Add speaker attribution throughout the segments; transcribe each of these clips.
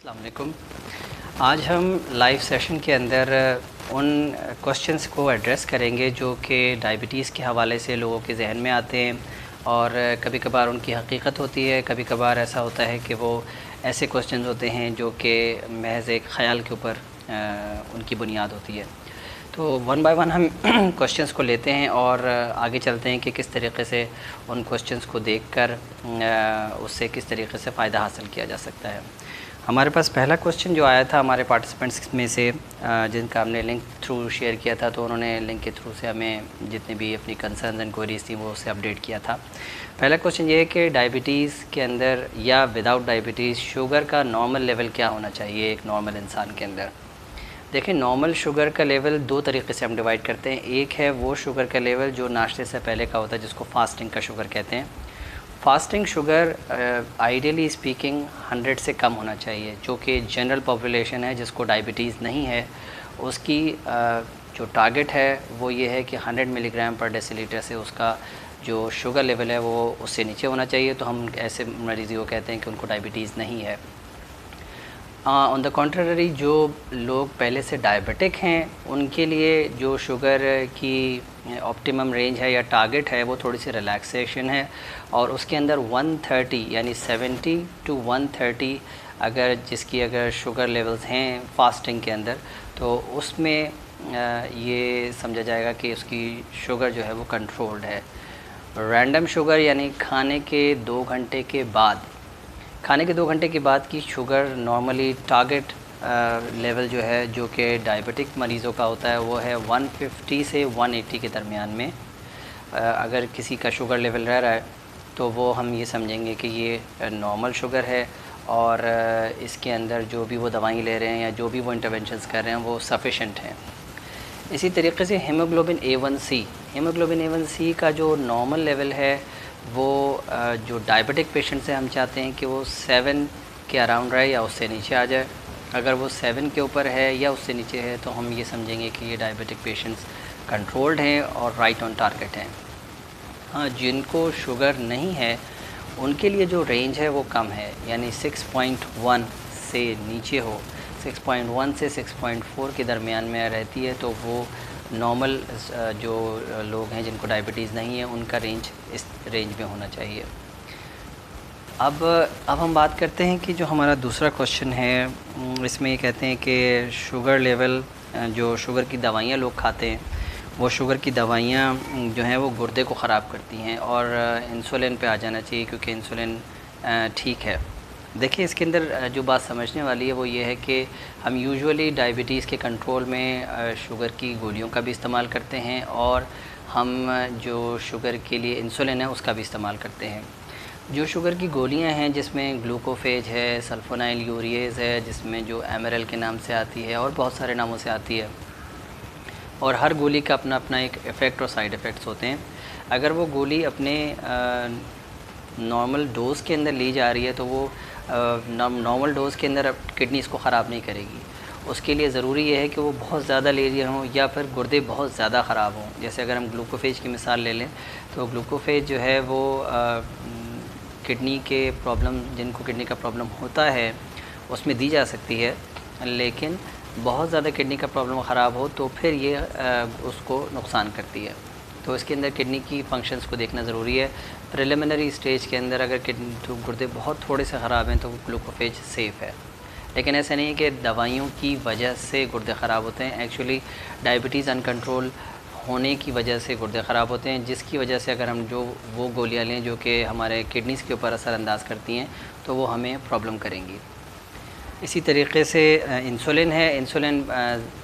Speaker 1: السلام علیکم. آج ہم لائیو سیشن کے اندر ان کوشچنس کو ایڈریس کریں گے جو کہ ڈائبٹیز کے حوالے سے لوگوں کے ذہن میں آتے ہیں اور کبھی کبھار ان کی حقیقت ہوتی ہے, کبھی کبھار ایسا ہوتا ہے کہ وہ ایسے کوشچنز ہوتے ہیں جو کہ محض ایک خیال کے اوپر ان کی بنیاد ہوتی ہے. تو ون بائی ون ہم کوشچنس کو لیتے ہیں اور آگے چلتے ہیں کہ کس طریقے سے ان کوشچنس کو دیکھ کر اس سے کس طریقے سے فائدہ حاصل کیا جا سکتا ہے. ہمارے پاس پہلا کوشچن جو آیا تھا ہمارے پارٹیسپینٹس میں سے جن کا ہم نے لنک تھرو شیئر کیا تھا, تو انہوں نے لنک کے تھرو سے ہمیں جتنے بھی اپنی کنسرنز اینڈ کوئریز تھیں وہ اسے اپڈیٹ کیا تھا. پہلا کوشچن یہ ہے کہ ڈائبٹیز کے اندر یا وداؤٹ ڈائبٹیز شوگر کا نارمل لیول کیا ہونا چاہیے ایک نارمل انسان کے اندر. دیکھیں, نارمل شوگر کا لیول دو طریقے سے ہم ڈیوائڈ کرتے ہیں. ایک ہے وہ شوگر کا لیول جو ناشتے سے پہلے کا ہوتا ہے جس کو فاسٹنگ کا شوگر کہتے ہیں. فاسٹنگ شوگر آئیڈیلی اسپیکنگ 100 سے کم ہونا چاہیے, جو کہ جنرل پاپولیشن ہے جس کو ڈائبٹیز نہیں ہے. اس کی جو ٹارگٹ ہے وہ یہ ہے کہ 100 ملی گرام پر ڈیسی لیٹر سے اس کا جو شوگر لیول ہے وہ اس سے نیچے ہونا چاہیے. تو ہم ایسے مریضوں کو کہتے ہیں کہ ان کو ڈائبٹیز نہیں ہے. آن دا کنٹرری جو لوگ پہلے سے ڈائبٹک ہیں ان کے لیے جو شوگر کی آپٹیمم رینج ہے یا ٹارگٹ ہے وہ تھوڑی سی ریلیکسیشن ہے, اور اس کے اندر 130 یعنی 70 to 130 اگر جس کی اگر شوگر لیولز ہیں فاسٹنگ کے اندر, تو اس میں یہ سمجھا جائے گا کہ اس کی شوگر جو ہے وہ کنٹرولڈ ہے. رینڈم شوگر یعنی کھانے کے 2 گھنٹے کے بعد کے بعد کی شوگر نارملی ٹارگٹ لیول جو ہے جو کہ ڈائبٹک مریضوں کا ہوتا ہے وہ ہے 150 سے 180 کے درمیان میں. اگر کسی کا شوگر لیول رہ رہا ہے تو وہ ہم یہ سمجھیں گے کہ یہ نارمل شوگر ہے, اور اس کے اندر جو بھی وہ دوائیں لے رہے ہیں یا جو بھی وہ انٹرونشنز کر رہے ہیں وہ سفیشینٹ ہیں. اسی طریقے سے ہیموگلوبن A1C کا جو نارمل لیول ہے وہ جو ڈائبٹک پیشنٹ سے ہم چاہتے ہیں کہ وہ 7 کے اراؤنڈ رہے یا اس سے نیچے آ جائے. اگر وہ 7 کے اوپر ہے یا اس سے نیچے ہے تو ہم یہ سمجھیں گے کہ یہ ڈائبٹک پیشنٹس کنٹرولڈ ہیں اور رائٹ آن ٹارگٹ ہیں. ہاں, جن کو شوگر نہیں ہے ان کے لیے جو رینج ہے وہ کم ہے, یعنی 6.1 سے نیچے ہو, 6.1 سے 6.4 کے درمیان میں رہتی ہے تو وہ نارمل جو لوگ ہیں جن کو ڈائبٹیز نہیں ہے ان کا رینج اس رینج میں ہونا چاہیے. اب ہم بات کرتے ہیں کہ جو ہمارا دوسرا کوشچن ہے اس میں یہ کہتے ہیں کہ شوگر لیول جو شوگر کی دوائیاں لوگ کھاتے ہیں وہ شوگر کی دوائیاں جو ہیں وہ گردے کو خراب کرتی ہیں اور انسولین پہ آ جانا چاہیے کیونکہ انسولین ٹھیک ہے. دیکھیں, اس کے اندر جو بات سمجھنے والی ہے وہ یہ ہے کہ ہم یوزولی ڈائبٹیز کے کنٹرول میں شوگر کی گولیوں کا بھی استعمال کرتے ہیں اور ہم جو شوگر کے لیے انسولین ہے اس کا بھی استعمال کرتے ہیں. جو شوگر کی گولیاں ہیں جس میں گلوکوفیج ہے, سلفونائل یوریز ہے جس میں جو ایمرل کے نام سے آتی ہے اور بہت سارے ناموں سے آتی ہے, اور ہر گولی کا اپنا اپنا ایک ایفیکٹ اور سائیڈ ایفیکٹس ہوتے ہیں. اگر وہ گولی اپنے نارمل ڈوز کے اندر لی جا رہی ہے تو وہ نارمل ڈوز کے اندر کڈنیز کو خراب نہیں کرے گی. اس کے لیے ضروری یہ ہے کہ وہ بہت زیادہ لے رہے ہوں یا پھر گردے بہت زیادہ خراب ہوں. جیسے اگر ہم گلوکوفیج کی مثال لے لیں تو گلوکوفیج جو ہے وہ کڈنی کے پرابلم, جن کو کڈنی کا پرابلم ہوتا ہے اس میں دی جا سکتی ہے, لیکن بہت زیادہ کڈنی کا پرابلم خراب ہو تو پھر یہ اس کو نقصان کرتی ہے. تو اس کے اندر کڈنی کی فنکشنز کو دیکھنا ضروری ہے. پریلیمنری اسٹیج کے اندر اگر گردے بہت تھوڑے سے خراب ہیں تو گلوکوفیج سیف ہے, لیکن ایسا نہیں کہ دوائیوں کی وجہ سے گردے خراب ہوتے ہیں. ایکچولی ڈائبٹیز ان کنٹرول ہونے کی وجہ سے گردے خراب ہوتے ہیں, جس کی وجہ سے اگر ہم جو وہ گولیاں لیں جو کہ ہمارے کڈنیز کے اوپر اثر انداز کرتی ہیں تو وہ ہمیں پرابلم کریں گی. اسی طریقے سے انسولین ہے, انسولین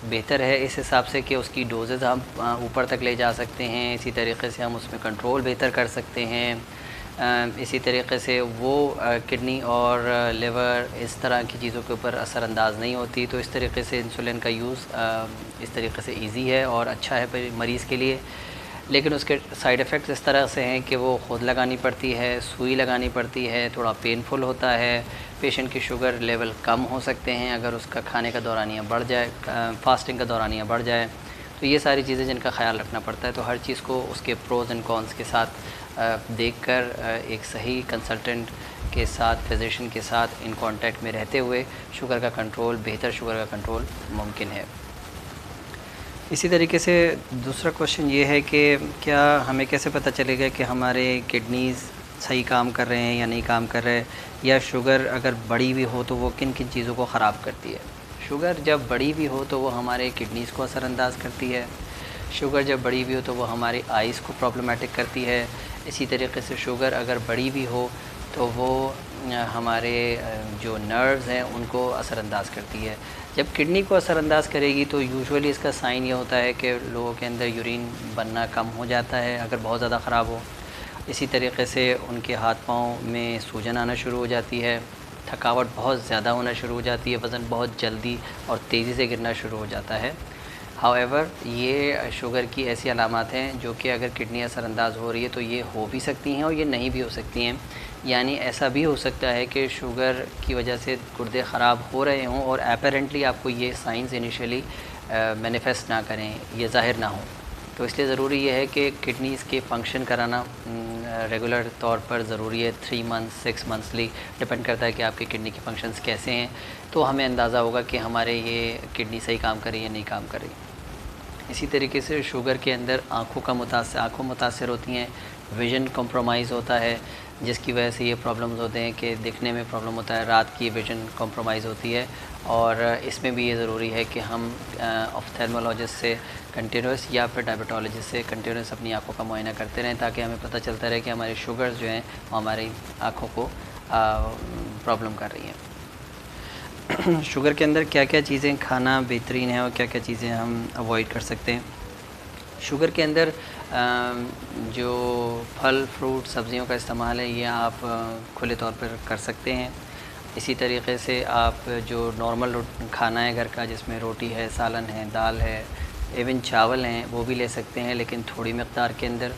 Speaker 1: بہتر ہے اس حساب سے کہ اس کی ڈوزز ہم اوپر تک لے جا سکتے ہیں. اسی طریقے سے ہم اس میں کنٹرول بہتر کر سکتے ہیں. اسی طریقے سے وہ کڈنی اور لیور اس طرح کی چیزوں کے اوپر اثر انداز نہیں ہوتی. تو اس طریقے سے انسولین کا یوز اس طریقے سے ایزی ہے اور اچھا ہے مریض کے لیے. لیکن اس کے سائیڈ ایفیکٹس اس طرح سے ہیں کہ وہ خود لگانی پڑتی ہے, سوئی لگانی پڑتی ہے, تھوڑا پینفل ہوتا ہے. پیشنٹ کی شوگر لیول کم ہو سکتے ہیں اگر اس کا کھانے کا دورانیہ بڑھ جائے, فاسٹنگ کا دورانیہ بڑھ جائے. تو یہ ساری چیزیں جن کا خیال رکھنا پڑتا ہے. تو ہر چیز کو اس کے پروز اینڈ کونس کے ساتھ دیکھ کر ایک صحیح کنسلٹنٹ کے ساتھ فزیشین کے ساتھ ان کانٹیکٹ میں رہتے ہوئے شوگر کا کنٹرول، بہتر شوگر کا کنٹرول ممکن ہے۔ اسی طریقے سے دوسرا کوشچن یہ ہے کہ کیا ہمیں کیسے پتہ چلے گا کہ ہمارے کڈنیز صحیح کام کر رہے ہیں یا نہیں کام کر رہے، یا شوگر اگر بڑی ہوئی ہو تو وہ کن کن چیزوں کو خراب کرتی ہے؟ شوگر جب بڑی ہوئی ہو تو وہ ہمارے کڈنیز کو اثر انداز کرتی ہے، شوگر جب بڑی ہوئی ہو تو وہ ہماری آئیز کو پرابلمٹک کرتی ہے، اسی طریقے سے شوگر اگر بڑی ہوئی ہو تو وہ ہمارے جو نروز ہیں ان کو اثر انداز کرتی ہے۔ جب کڈنی کو اثر انداز کرے گی تو یوزولی اس کا سائن یہ ہوتا ہے کہ لوگوں کے اندر یورین بننا کم ہو جاتا ہے اگر بہت زیادہ خراب ہو، اسی طریقے سے ان کے ہاتھ پاؤں میں سوجن آنا شروع ہو جاتی ہے، تھکاوٹ بہت زیادہ ہونا شروع ہو جاتی ہے، وزن بہت جلدی اور تیزی سے گرنا شروع ہو جاتا ہے۔ ہاؤ ایور یہ شوگر کی ایسی علامات ہیں جو کہ اگر کڈنی اثر انداز ہو رہی ہے تو یہ ہو بھی سکتی ہیں اور یہ نہیں بھی ہو سکتی ہیں، یعنی ایسا بھی ہو سکتا ہے کہ شوگر کی وجہ سے گردے خراب ہو رہے ہوں اور اپیرنٹلی آپ کو یہ سائنز انیشلی مینیفیسٹ نہ کریں، یہ ظاہر نہ ہوں، تو اس لیے ضروری یہ ہے کہ کڈنیز کے فنکشن کرانا ریگولر طور پر ضروری ہے، 3 منتھس 6 منتھسلی ڈپینڈ کرتا ہے کہ آپ کی کڈنی کے فنکشنز کیسے ہیں، تو ہمیں اندازہ ہوگا کہ ہمارے یہ کڈنی صحیح کام کر رہی ہے یا نہیں کام کر رہی۔ اسی طریقے سے شوگر کے اندر آنکھوں متاثر ہوتی ہیں، ویژن کمپرومائز ہوتا ہے جس کی وجہ سے یہ پرابلمز ہوتے ہیں کہ دیکھنے میں پرابلم ہوتا ہے، رات کی ویژن کمپرومائز ہوتی ہے، اور اس میں بھی یہ ضروری ہے کہ ہم آپتھالمولوجسٹ سے کنٹینیوس یا پھر ڈائبٹالوجسٹ سے کنٹینیوس اپنی آنکھوں کا معائنہ کرتے رہیں تاکہ ہمیں پتہ چلتا رہے کہ ہمارے شوگرز جو ہیں وہ ہماری آنکھوں کو پرابلم کر رہی ہیں۔ شوگر کے اندر کیا کیا چیزیں کھانا بہترین ہے اور کیا کیا چیزیں ہم اوائڈ کر سکتے ہیں؟ شوگر کے اندر جو پھل فروٹ سبزیوں کا استعمال ہے یہ آپ کھلے طور پر کر سکتے ہیں۔ اسی طریقے سے آپ جو نارمل کھانا ہے گھر کا جس میں روٹی ہے، سالن ہے، دال ہے، ایون چاول ہیں، وہ بھی لے سکتے ہیں لیکن تھوڑی مقدار کے اندر۔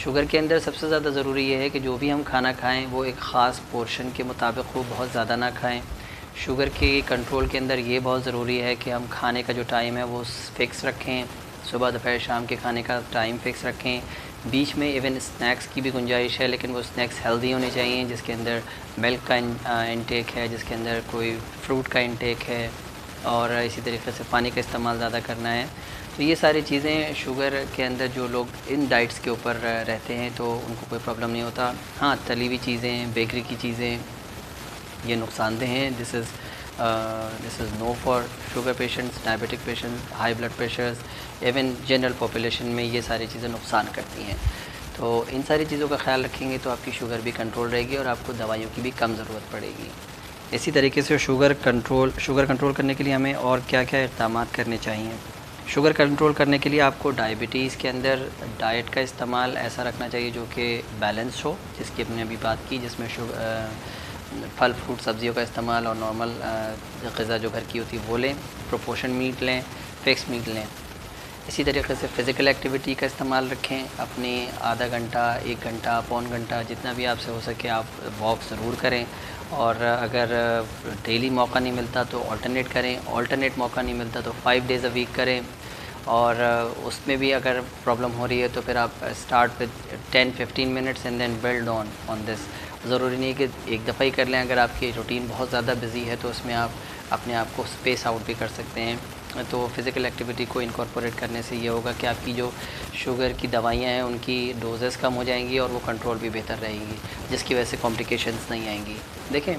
Speaker 1: شوگر کے اندر سب سے زیادہ ضروری یہ ہے کہ جو بھی ہم کھانا کھائیں وہ ایک خاص پورشن کے مطابق ہو، بہت زیادہ نہ کھائیں۔ شوگر کی کنٹرول کے اندر یہ بہت ضروری ہے کہ ہم کھانے کا جو ٹائم ہے وہ فکس رکھیں، صبح دوپہر شام کے کھانے کا ٹائم فکس رکھیں، بیچ میں ایون اسنیکس کی بھی گنجائش ہے لیکن وہ اسنیکس ہیلدی ہونے چاہیے جس کے اندر ملک کا انٹیک ہے، جس کے اندر کوئی فروٹ کا انٹیک ہے، اور اسی طریقے سے پانی کا استعمال زیادہ کرنا ہے۔ تو یہ ساری چیزیں شوگر کے اندر جو لوگ ان ڈائٹس کے اوپر رہتے ہیں تو ان کو کوئی پرابلم نہیں ہوتا۔ ہاں تلی ہوئی چیزیں، بیکری کی چیزیں یہ نقصان دہ ہیں۔ This is no for sugar patients, diabetic patients, high blood pressures, even general population میں یہ ساری چیزیں نقصان کرتی ہیں۔ تو ان ساری چیزوں کا خیال رکھیں گے تو آپ کی شوگر بھی کنٹرول رہے گی اور آپ کو دوائیوں کی بھی کم ضرورت پڑے گی۔ اسی طریقے سے شوگر کنٹرول کرنے کے لیے ہمیں اور کیا کیا اقدامات کرنے چاہیے؟ شوگر کنٹرول کرنے کے لیے آپ کو ڈائبٹیز کے اندر ڈائٹ کا استعمال ایسا رکھنا چاہیے جو کہ بیلنس ہو، جس کی ہم نے ابھی بات کی، جس میں پھل فروٹ سبزیوں کا استعمال اور نارمل غذا جو گھر کی ہوتی ہے وہ لیں، پروپورشن میٹ لیں، فکس میٹ لیں۔ اسی طریقے سے فزیکل ایکٹیویٹی کا استعمال رکھیں، اپنی آدھا گھنٹہ، 1 گھنٹہ، پون گھنٹہ جتنا بھی آپ سے ہو سکے آپ واک ضرور کریں، اور اگر ڈیلی موقع نہیں ملتا تو آلٹرنیٹ موقع نہیں ملتا تو 5 days a week کریں، اور اس میں بھی اگر پرابلم ہو رہی ہے تو پھر آپ start with 10-15 minutes and then build on this. ضروری نہیں کہ ایک دفعہ ہی کر لیں، اگر آپ کی روٹین بہت زیادہ بزی ہے تو اس میں آپ اپنے آپ کو اسپیس آؤٹ بھی کر سکتے ہیں۔ تو فزیکل ایکٹیویٹی کو انکارپوریٹ کرنے سے یہ ہوگا کہ آپ کی جو شوگر کی دوائیاں ہیں ان کی ڈوزز کم ہو جائیں گی اور وہ کنٹرول بھی بہتر رہے گی، جس کی وجہ سے کمپلیکیشنز نہیں آئیں گی۔ دیکھیں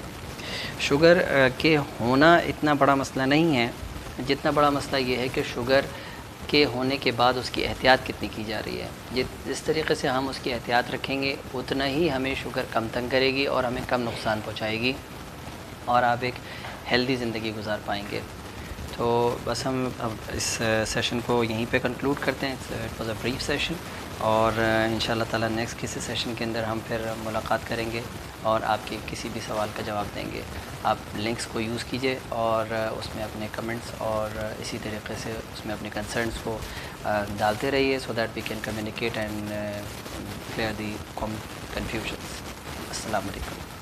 Speaker 1: شوگر کے ہونا اتنا بڑا مسئلہ نہیں ہے، جتنا بڑا مسئلہ یہ ہے کہ شوگر کے ہونے کے بعد اس کی احتیاط کتنی کی جا رہی ہے۔ جس طریقے سے ہم اس کی احتیاط رکھیں گے اتنا ہی ہمیں شوگر کم تنگ کرے گی اور ہمیں کم نقصان پہنچائے گی اور آپ ایک ہیلدی زندگی گزار پائیں گے۔ تو بس ہم اب اس سیشن کو یہیں پہ کنکلوڈ کرتے ہیں۔ It was a brief session, اور انشاءاللہ تعالیٰ نیکسٹ کسی سیشن کے اندر ہم پھر ملاقات کریں گے اور آپ کے کسی بھی سوال کا جواب دیں گے۔ آپ لنکس کو یوز کیجئے اور اس میں اپنے کمنٹس اور اسی طریقے سے اس میں اپنے کنسرنس کو ڈالتے رہیے so that we can communicate and clear the confusions. السلام علیکم۔